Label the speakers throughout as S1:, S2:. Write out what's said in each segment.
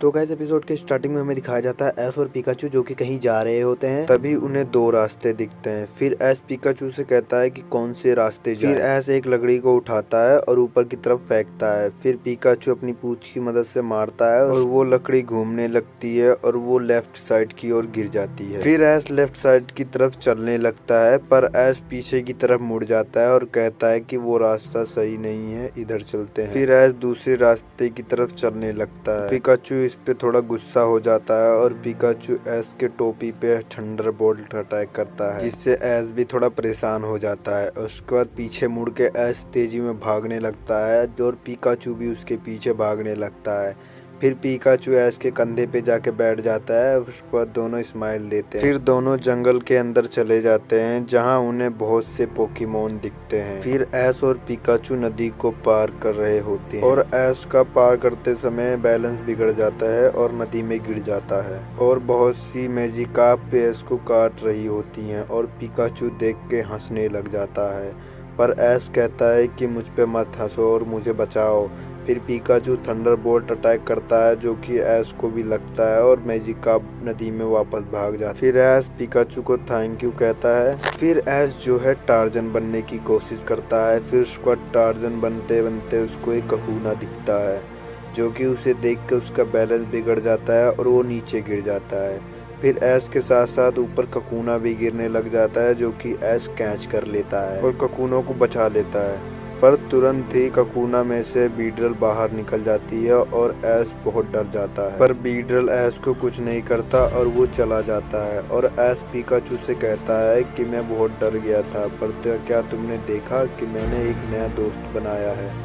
S1: तो guys episode के starting में हमें दिखाया जाता है ऐश और पिकाचू जो कि कहीं जा रहे होते हैं। तभी उन्हें दो रास्ते दिखते हैं। फिर ऐश पिकाचू से कहता है कि कौन से रास्ते जाएं। फिर ऐश एक लकड़ी को उठाता है और ऊपर की तरफ फेंकता है। फिर पिकाचू अपनी पूंछ की मदद से मारता है और वो लकड़ी घूमने लगती है और वो लेफ्ट साइड की ओर गिर जाती है। फिर ऐश लेफ्ट साइड की तरफ चलने लगता है, पर ऐश पीछे की तरफ मुड़ जाता है और कहता है कि वो रास्ता सही नहीं है, इधर चलते हैं। फिर ऐश दूसरे रास्ते की तरफ चलने लगता है। पिकाचू इस पे थोड़ा गुस्सा हो जाता है और पिकाचू ऐश के टोपी पे थंडरबोल्ट अटैक करता है, जिससे ऐश भी थोड़ा परेशान हो जाता है। उसके बाद पीछे मुड़ के ऐश तेजी में भागने लगता है और पिकाचू भी उसके पीछे भागने लगता है। फिर पिकाचू ऐश के कंधे पे जाके बैठ जाता है। उसके बाद दोनों स्माइल देते हैं। फिर दोनों जंगल के अंदर चले जाते हैं, जहां उन्हें बहुत से पोकेमोन दिखते हैं। फिर ऐश और पिकाचू नदी को पार कर रहे होते हैं और ऐश का पार करते समय बैलेंस बिगड़ जाता है और नदी में गिर जाता है और बहुत सी मैजिकार्प ऐश को काट रही होती हैं और पिकाचू देख के हंसने लग जाता है। पर ऐश कहता है कि मुझ पे मत हंसो और मुझे बचाओ। फिर पिकाचू थंडरबोल्ट अटैक करता है, जो कि ऐश को भी लगता है और मैजिकार्प नदी में वापस भाग जाता है। फिर ऐश पिकाचू को थैंक यू कहता है। फिर ऐश जो है टार्जन बनने की कोशिश करता है। फिर उसका टार्जन बनते बनते उसको एक ककूना दिखता है, जो कि उसे देख के उसका बैलेंस बिगड़ जाता है और वो नीचे गिर जाता है। फिर ऐश के साथ साथ ऊपर ककूना भी गिरने लग जाता है, जो कि ऐश कैच कर लेता है और ककूनों को बचा लेता है। पर तुरंत ही ककूना में से बीड्रल बाहर निकल जाती है और ऐश बहुत डर जाता है। पर बीड्रल ऐश को कुछ नहीं करता और वो चला जाता है और ऐश पिकाचू से कहता है कि मैं बहुत डर गया था, पर क्या तुमने देखा कि मैंने एक नया दोस्त बनाया है।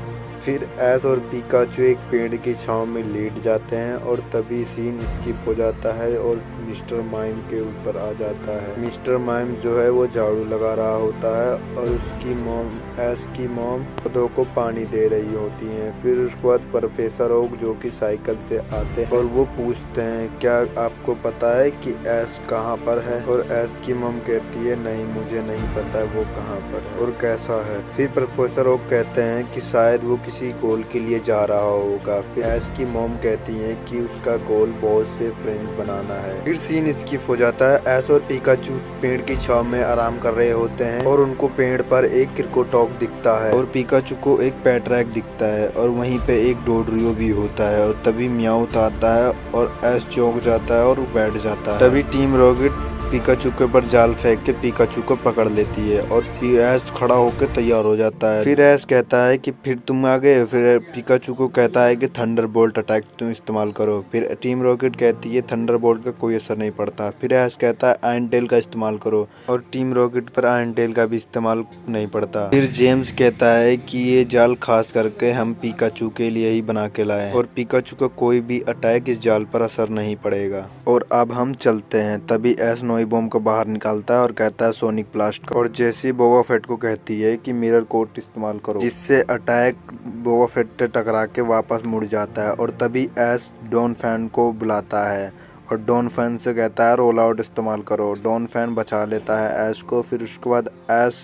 S1: फिर ऐश और पिकाचू एक पेड़ की छांव में लेट जाते हैं और तभी सीन स्किप हो जाता है और मिस्टर माइम के ऊपर आ जाता है। मिस्टर माइम जो है वो झाड़ू लगा रहा होता है और उसकी मॉम ऐश की मॉम पौधों को पानी दे रही होती हैं। फिर उसके बाद प्रोफेसर ओक जो कि साइकिल से आते हैं और वो पूछते हैं क्या आपको पता है कि ऐश कहाँ पर है। और ऐश की मॉम कहती है नहीं, मुझे नहीं पता वो कहाँ पर है और कैसा है। फिर प्रोफेसर ओक कहते हैं कि शायद वो किसी गोल के लिए जा रहा होगा। फिर ऐश की मॉम कहती है कि उसका गोल बहुत से फ्रेंड्स बनाना है। फिर सीन स्किप हो जाता है। ऐश और पिकाचू पेड़ की छांव में आराम कर रहे होते हैं और उनको पेड़ पर एक क्रिकोटॉक दिखता है और पिकाचू को एक पैट्रैक दिखता है और वहीं पे एक डोडरियो भी होता है। और तभी म्याऊथ आता है और ऐश चौंक जाता है और बैठ जाता है। तभी टीम रॉकेट पिकाचू के ऊपर जाल फेंक के पिकाचू को पकड़ लेती है और ऐश खड़ा होकर तैयार हो जाता है। फिर ऐश कहता है कि फिर तुम आ गए। फिर पिकाचू को कहता है कि थंडरबोल्ट अटैक तुम इस्तेमाल करो। फिर टीम रॉकेट कहती है थंडरबोल्ट का कोई असर नहीं पड़ता। फिर ऐश कहता है आयरन टेल का इस्तेमाल करो और टीम रॉकेट पर आयरन टेल का भी इस्तेमाल नहीं पड़ता। फिर जेम्स कहता है कि ये जाल खास करके हम पिकाचू के लिए ही बना के लाए और पिकाचू का कोई भी अटैक इस जाल पर असर नहीं पड़ेगा और अब हम चलते हैं। तभी ऐश नोई बॉम्ब को बाहर निकालता है और कहता है सोनिक ब्लास्ट और जैसी बोबा फेट को कहती है कि मिरर कोट इस्तेमाल करो, जिससे अटैक बोबा फेट से टकरा के वापस मुड़ जाता है। और तभी ऐश डॉन फैन को बुलाता है और डॉन फैन से कहता है रोल आउट इस्तेमाल करो। डॉन फैन बचा लेता है ऐश को। फिर उसके बाद ऐश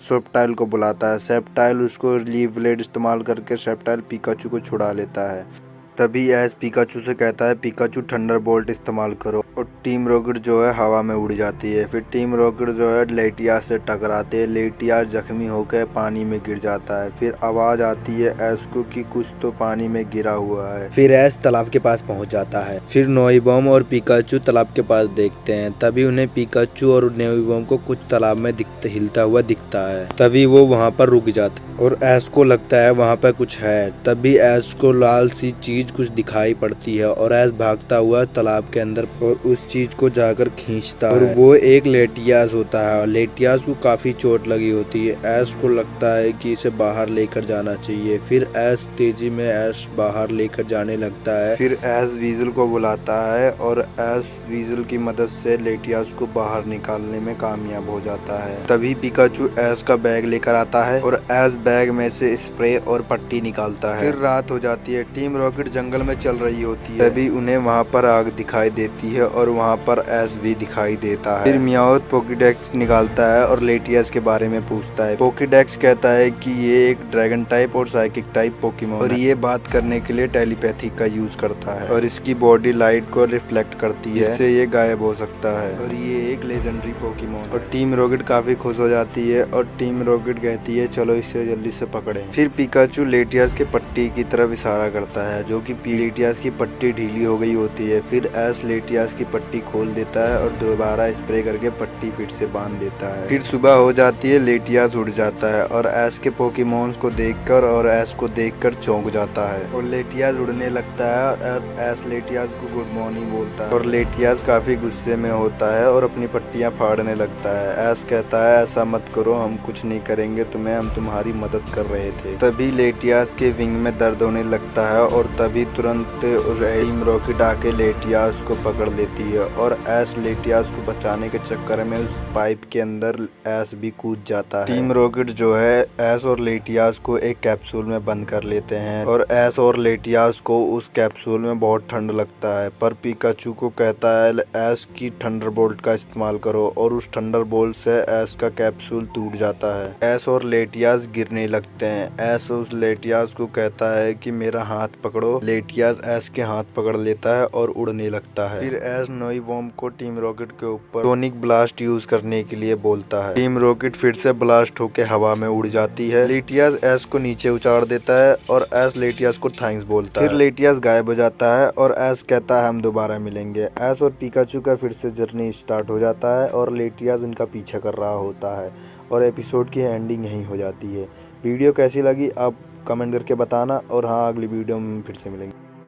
S1: सेप्टाइल को बुलाता है। सेप्टाइल उसको लीव ब्लेड इस्तेमाल करके सेप्टाइल पिकाचू को छुड़ा लेता है। तभी ऐश पिकाचू से कहता है पिकाचू थंडरबोल्ट इस्तेमाल करो और टीम रॉकेट जो है हवा में उड़ जाती है। फिर टीम रॉकेट जो है लेटियार से टकराते हैं। लेटियार जख्मी होकर पानी में गिर जाता है। फिर आवाज आती है ऐश को कि कुछ तो पानी में गिरा हुआ है। फिर ऐश तालाब के पास पहुंच जाता है। फिर नोई बॉम्ब और पिकाचू तालाब के पास देखते हैं। तभी उन्हें पिकाचू और नोई बॉम्ब को कुछ तालाब में हिलता हुआ दिखता है। तभी वो वहाँ पर रुक जाता है और ऐश को लगता है वहाँ पर कुछ है। तभी ऐश को लाल सी चीज कुछ दिखाई पड़ती है और ऐश भागता हुआ तालाब के अंदर और उस चीज को जाकर खींचता है और वो एक लेटियास होता है और लेटियास को काफी चोट लगी होती है। ऐश को लगता है कि इसे बाहर लेकर जाना चाहिए। फिर ऐश तेजी में ऐश बाहर लेकर जाने लगता है। फिर ऐश वीजल को बुलाता है और ऐश वीजल की मदद से लेटियास को बाहर निकालने में कामयाब हो जाता है। तभी पिकाचू ऐश का बैग लेकर आता है और ऐश बैग में से स्प्रे और पट्टी निकालता है। फिर रात हो जाती है। टीम रॉकेट जंगल में चल रही होती है। तभी उन्हें वहां पर आग दिखाई देती है और वहाँ पर एस भी दिखाई देता है। फिर मियाओथ पोकेडेक्स निकालता है और लेटियस के बारे में पूछता है। पोकेडेक्स कहता है कि ये एक ड्रैगन टाइप और साइकिक टाइप पोकेमोन और ये बात करने के लिए टेलीपैथी का यूज करता है और इसकी बॉडी लाइट को रिफ्लेक्ट करती है, जिससे ये गायब हो सकता है और ये एक लेजेंडरी पोकेमोन। और टीम रॉकेट काफी खुश हो जाती है और टीम रॉकेट कहती है चलो इसे जल्दी से पकड़े। फिर पिकाचू लेटियस के पट्टी की तरफ इशारा करता है, जो कि लेटियस की पट्टी ढीली हो गई होती है। फिर एस लेटियस की पट्टी खोल देता है और दोबारा स्प्रे करके पट्टी फिर से बांध देता है। फिर सुबह हो जाती है, लेटियस उड़ जाता है और एस के पोकेमोन्स को देखकर और एस को देखकर चौंक जाता है और लेटियस उड़ने लगता है और एस लेटियस को गुड मॉर्निंग बोलता है और लेटियस काफी गुस्से में होता है और अपनी पट्टियां फाड़ने लगता है। एस कहता है ऐसा मत करो, हम कुछ नहीं करेंगे तुम्हें, हम तुम्हारी मदद कर रहे थे। तभी लेटियस के विंग में दर्द होने लगता है और तभी तुरंत टीम रॉकेट आके लेटियस को पकड़ लेती है और एस लेटियस को बचाने के चक्कर में उस पाइप के अंदर एस भी कूद जाता है। टीम रॉकेट जो है एस और लेटियस को एक कैप्सूल में बंद कर लेते हैं और एस और लेटियस को उस कैप्सूल में बहुत ठंड लगता है, पर पिकाचू को कहता है एस की थंडरबोल्ट का इस्तेमाल करो और उस थंडरबोल्ट से एस का कैप्सूल टूट जाता है। एस और लेटियस गिरने लगते हैं। एस उस लेटियस को कहता है कि मेरा हाथ पकड़ो। लेटियस एस के हाथ पकड़ लेता है और उड़ने लगता है। फिर एस नोईवॉर्म को टीम रॉकेट के ऊपर सोनिक ब्लास्ट यूज करने के लिए बोलता है। टीम रॉकेट फिर से ब्लास्ट होकर हवा में उड़ जाती है। लेटियस एस को नीचे उछाड़ देता है और एस लेटियस को थैंक्स बोलता है। फिर लेटियस गायब हो जाता है और एस कहता है हम दोबारा मिलेंगे। एस और पिकाचू का फिर से जर्नी स्टार्ट हो जाता है और लेटियस उनका पीछा कर रहा होता है और एपिसोड की एंडिंग यहीं हो जाती है। वीडियो कैसी लगी आप कमेंट करके बताना और हाँ, अगली वीडियो में फिर से मिलेंगे।